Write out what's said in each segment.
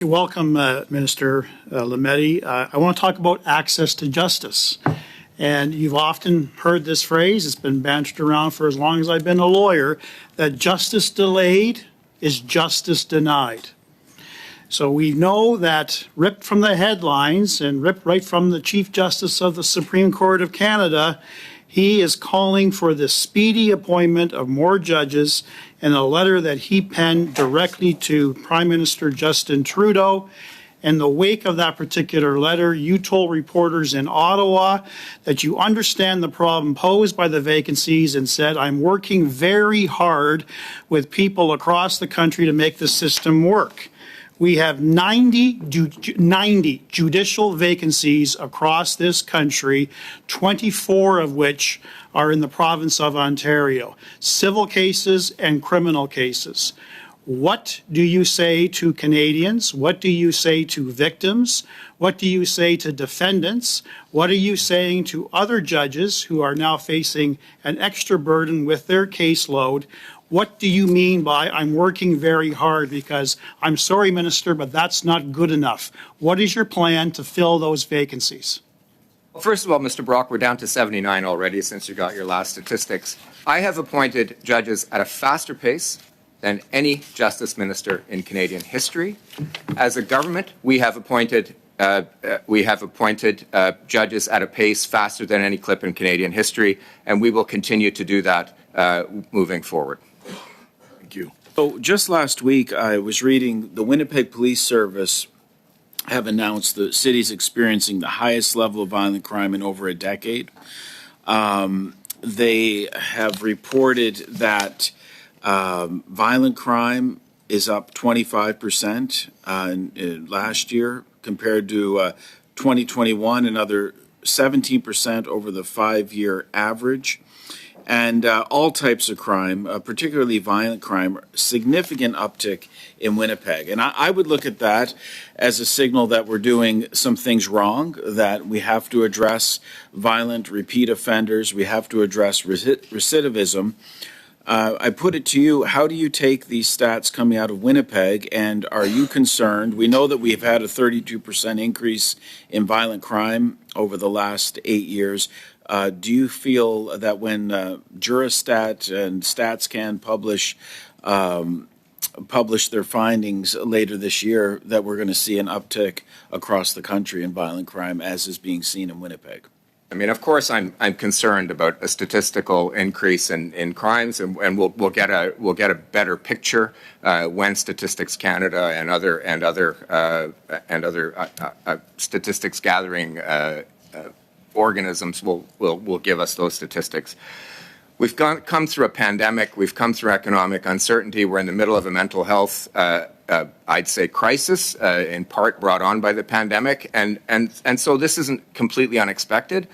Welcome, Minister Lametti. I want to talk about access to justice. And you've often heard this phrase, it's been bantered around for as long as I've been a lawyer, that justice delayed is justice denied. So we know that ripped from the headlines and ripped right from the Chief Justice of the Supreme Court of Canada, he is calling for the speedy appointment of more judges in a letter that he penned directly to Prime Minister Justin Trudeau. In the wake of that particular letter, you told reporters in Ottawa that you understand the problem posed by the vacancies and said, I'm working very hard with people across the country to make the system work. We have 90 judicial vacancies across this country, 24 of which are in the province of Ontario, civil cases and criminal cases. What do you say to Canadians? What do you say to victims? What do you say to defendants? What are you saying to other judges who are now facing an extra burden with their caseload? What do you mean by I'm working very hard? Because I'm sorry, Minister, but that's not good enough. What is your plan to fill those vacancies? Well, first of all, Mr. Brock, we're down to 79 already since you got your last statistics. I have appointed judges at a faster pace than any justice minister in Canadian history. As a government, we have appointed judges at a pace faster than any clip in Canadian history, and we will continue to do that moving forward. Thank you. So just last week, I was reading the Winnipeg Police Service have announced the city's experiencing the highest level of violent crime in over a decade. They have reported that violent crime is up 25% last year compared to 2021, another 17% over the 5-year average. And all types of crime, particularly violent crime, significant uptick in Winnipeg. And I would look at that as a signal that we're doing some things wrong, that we have to address violent repeat offenders, we have to address recidivism. I put it to you, how do you take these stats coming out of Winnipeg, and are you concerned? We know that we've had a 32% increase in violent crime over the last 8 years. Do you feel that when Jurastat and StatsCan publish their findings later this year that we're going to see an uptick across the country in violent crime as is being seen in Winnipeg? I mean, of course, I'm concerned about a statistical increase in crimes, and we'll get a better picture when Statistics Canada and other statistics gathering organisms will give us those statistics. We've come through a pandemic. We've come through economic uncertainty. We're in the middle of a mental health, I'd say, crisis, in part brought on by the pandemic. And so this isn't completely unexpected.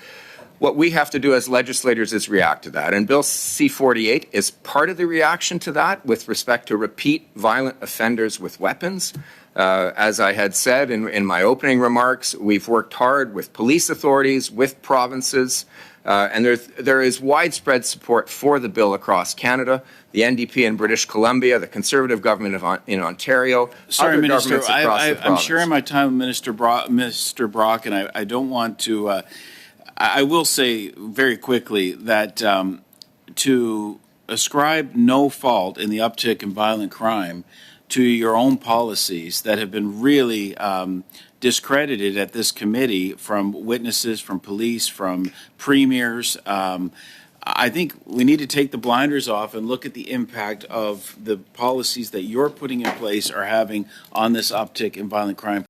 What we have to do as legislators is react to that. And Bill C-48 is part of the reaction to that with respect to repeat violent offenders with weapons. As I had said in my opening remarks, we've worked hard with police authorities, with provinces, and there is widespread support for the bill across Canada. The NDP in British Columbia, the Conservative government in Ontario, Sorry, other Minister, governments across the province. I'm sharing my time with Mr. Brock, and I don't want to. I will say very quickly that to ascribe no fault in the uptick in violent crime to your own policies that have been really discredited at this committee from witnesses, from police, from premiers. I think we need to take the blinders off and look at the impact of the policies that you're putting in place are having on this uptick in violent crime.